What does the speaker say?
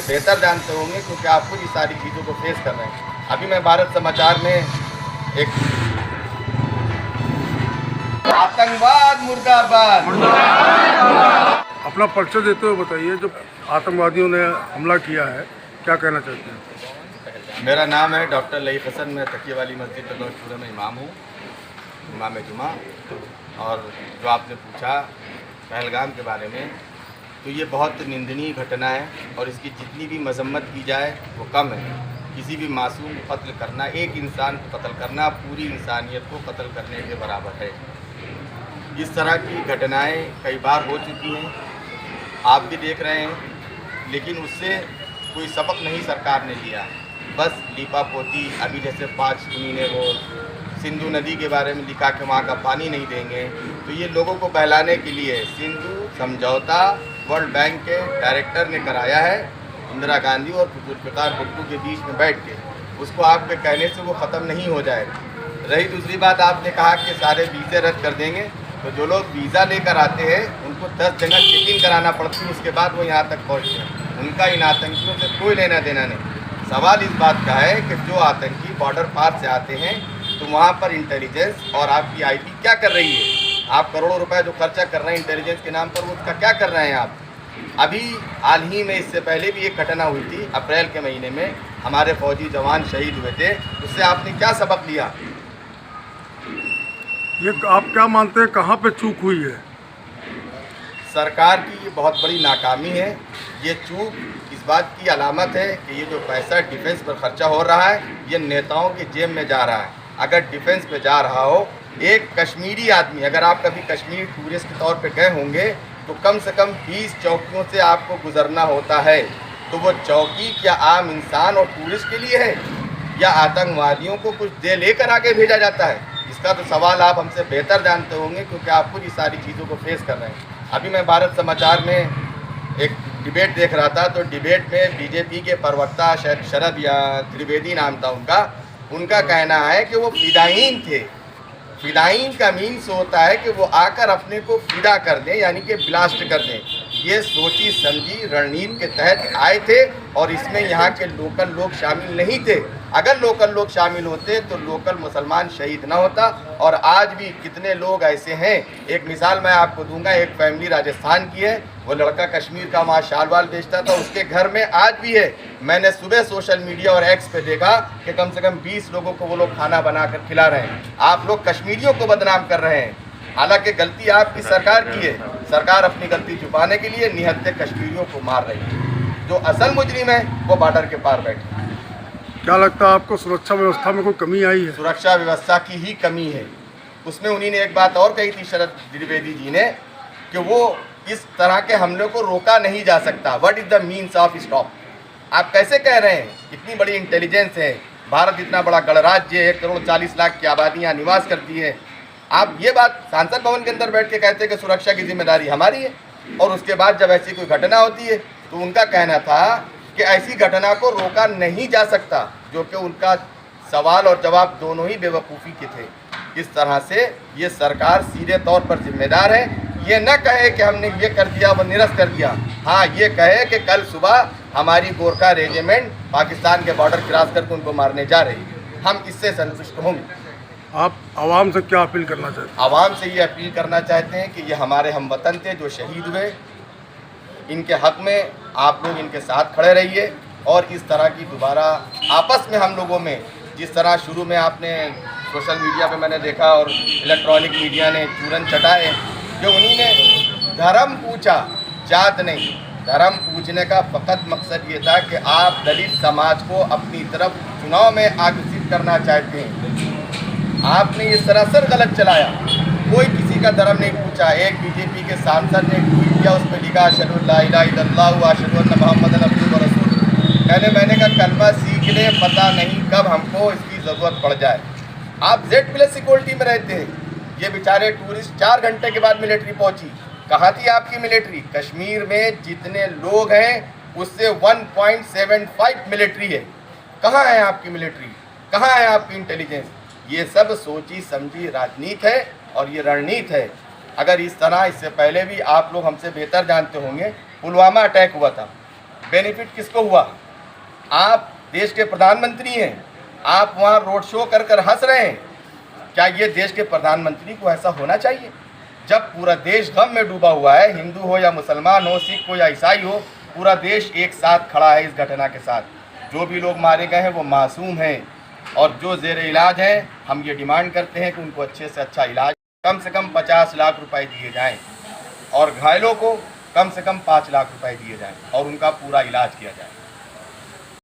बेहतर जानते होंगे क्योंकि आप खुद इस सारी चीज़ों को फेस कर रहे हैं। अभी मैं भारत समाचार में एक आतंकवाद मुर्दाबाद अपना परिचय देते हुए बताइए, जो आतंकवादियों ने हमला किया है क्या कहना चाहते हैं? मेरा नाम है डॉक्टर लईक हसन। मैं तकिए वाली मस्जिद दौलतपुरा में इमाम हूँ, इमाम जुमा। और जो आपने पूछा पहलगाम के बारे में, तो ये बहुत निंदनीय घटना है और इसकी जितनी भी मजम्मत की जाए वो कम है। किसी भी मासूम को कत्ल करना, एक इंसान को कत्ल करना पूरी इंसानियत को कत्ल करने के बराबर है। इस तरह की घटनाएं कई बार हो चुकी हैं, आप भी देख रहे हैं, लेकिन उससे कोई सबक नहीं सरकार ने लिया। बस लीपापोती, अभी जैसे 5 महीने वो सिंधु नदी के बारे में लिखा कि वहाँ का पानी नहीं देंगे, तो ये लोगों को बहलाने के लिए सिंधु समझौता वर्ल्ड बैंक के डायरेक्टर ने कराया है, इंदिरा गांधी और जुल्फ़िकार भुट्टो के बीच में बैठ के। उसको आपके कहने से वो ख़त्म नहीं हो जाएगा। रही दूसरी बात, आपने कहा कि सारे वीज़े रद्द कर देंगे, तो जो लोग वीज़ा लेकर आते हैं उनको 10 जगह चेक इन कराना पड़ती है, उसके बाद वो यहाँ तक पहुँचते हैं। उनका इन आतंकियों से कोई लेना देना नहीं। सवाल इस बात का है कि जो आतंकी बॉर्डर पार से आते हैं तो वहाँ पर इंटेलिजेंस और आपकी आईटी क्या कर रही है? आप करोड़ों रुपए जो खर्चा कर रहे हैं इंटेलिजेंस के नाम पर, वो उसका क्या कर रहे हैं आप? अभी हाल ही में, इससे पहले भी एक घटना हुई थी अप्रैल के महीने में, हमारे फौजी जवान शहीद हुए थे। उससे आपने क्या सबक लिया? ये आप क्या मानते हैं, कहाँ पे चूक हुई है? सरकार की ये बहुत बड़ी नाकामी है। ये चूक इस बात की अलामत है कि ये जो पैसा डिफेंस पर खर्चा हो रहा है, ये नेताओं के जेब में जा रहा है। अगर डिफेंस पे जा रहा हो, एक कश्मीरी आदमी, अगर आप कभी कश्मीर टूरिस्ट के तौर पे गए होंगे, तो कम से कम 20 चौकियों से आपको गुजरना होता है। तो वो चौकी क्या आम इंसान और टूरिस्ट के लिए है, या आतंकवादियों को कुछ दे लेकर आगे भेजा जाता है? इसका तो सवाल आप हमसे बेहतर जानते होंगे क्योंकि आप खुद इस सारी चीज़ों को फेस कर रहे हैं। अभी मैं भारत समाचार में एक डिबेट देख रहा था, तो डिबेट में बीजेपी के प्रवक्ता शायद शरद या त्रिवेदी नाम था उनका कहना है कि वो फिदायीन थे। फिदायीन का मीन्स होता है कि वो आकर अपने को फिदा कर दें, यानी कि ब्लास्ट कर दें। ये सोची समझी रणनीति के तहत आए थे और इसमें यहाँ के लोकल लोग शामिल नहीं थे। अगर लोकल लोग शामिल होते तो लोकल मुसलमान शहीद ना होता। और आज भी कितने लोग ऐसे हैं, एक मिसाल मैं आपको दूंगा। एक फैमिली राजस्थान की है, वो लड़का कश्मीर का वहाँ शाल वाल बेचता था, उसके घर में आज भी है। मैंने सुबह सोशल मीडिया और एक्स पे देखा कि कम से कम 20 लोगों को वो लोग खाना बना कर खिला रहे हैं। आप लोग कश्मीरियों को बदनाम कर रहे हैं, हालांकि गलती आपकी सरकार की है। सरकार अपनी गलती छुपाने के लिए निहत्थे कश्मीरियों को मार रही है। जो असल मुजरिम है वो बॉर्डर के पार बैठे। क्या लगता है आपको, सुरक्षा व्यवस्था में कोई कमी आई है? सुरक्षा व्यवस्था की ही कमी है। उसमें उन्हीं ने एक बात और कही थी, शरद त्रिवेदी जी ने, कि वो इस तरह के हमले को रोका नहीं जा सकता। What is the means of stop? आप कैसे कह रहे हैं? इतनी बड़ी इंटेलिजेंस है, भारत इतना बड़ा गणराज्य है, 1 करोड़ 40 लाख की आबादी यहाँ निवास करती है। आप ये बात सांसद भवन के अंदर बैठ के कहते हैं कि सुरक्षा की जिम्मेदारी हमारी है, और उसके बाद जब ऐसी कोई घटना होती है तो उनका कहना था कि ऐसी घटना को रोका नहीं जा सकता, जो कि उनका सवाल और जवाब दोनों ही बेवकूफ़ी के थे। इस तरह से ये सरकार सीधे तौर पर जिम्मेदार है। ये न कहे कि हमने ये कर दिया, वो निरस्त कर दिया। हाँ, ये कहे कि कल सुबह हमारी गोरखा रेजिमेंट पाकिस्तान के बॉर्डर क्रॉस करके उनको मारने जा रही है, हम इससे संतुष्ट होंगे। आप आवाम से क्या अपील करना चाहते हैं? आवाम से ये अपील करना चाहते हैं कि ये हमारे हमवतन थे जो शहीद हुए, इनके हक़ में आप लोग इनके साथ खड़े रहिए। और इस तरह की दोबारा आपस में हम लोगों में, जिस तरह शुरू में आपने सोशल मीडिया पे मैंने देखा और इलेक्ट्रॉनिक मीडिया ने चूरन चटाए, जो उन्हीं ने धर्म पूछा, जात नहीं। धर्म पूछने का फ़कत मकसद ये था कि आप दलित समाज को अपनी तरफ चुनाव में आकर्षित करना चाहते हैं। आपने ये सरासर गलत चलाया, कोई किसी का धर्म नहीं पूछा। एक बीजेपी के सांसद ने ट्वीट किया, उस पर लिखा अशहदु अल्ला इलाहा इल्लल्लाह व अशहदु अन्ना मुहम्मदन अब्दुहु व रसूलुहु। मैंने कहा कलमा सीख ले, पता नहीं कब हमको इसकी ज़रूरत पड़ जाए। आप Z+ सिक्योरिटी में रहते हैं, ये बेचारे टूरिस्ट 4 घंटे के बाद मिलिट्री पहुंची। कहाँ थी आपकी मिलिट्री? कश्मीर में जितने लोग हैं उससे 1.75 मिलिट्री है। कहाँ है आपकी मिलिट्री? कहाँ है आपकी इंटेलिजेंस? ये सब सोची समझी राजनीति है और ये रणनीति है। अगर इस तरह, इससे पहले भी आप लोग हमसे बेहतर जानते होंगे, पुलवामा अटैक हुआ था, बेनिफिट किसको हुआ? आप देश के प्रधानमंत्री हैं, आप वहाँ रोड शो कर कर हंस रहे हैं। क्या ये देश के प्रधानमंत्री को ऐसा होना चाहिए? जब पूरा देश गम में डूबा हुआ है, हिंदू हो या मुसलमान हो, सिख हो या ईसाई हो, पूरा देश एक साथ खड़ा है इस घटना के साथ। जो भी लोग मारे गए हैं वो मासूम हैं, और जो ज़ेर इलाज हैं हम ये डिमांड करते हैं कि उनको अच्छे से अच्छा इलाज, कम से कम 50 लाख रुपए दिए जाएं, और घायलों को कम से कम 5 लाख रुपए दिए जाएं और उनका पूरा इलाज किया जाए।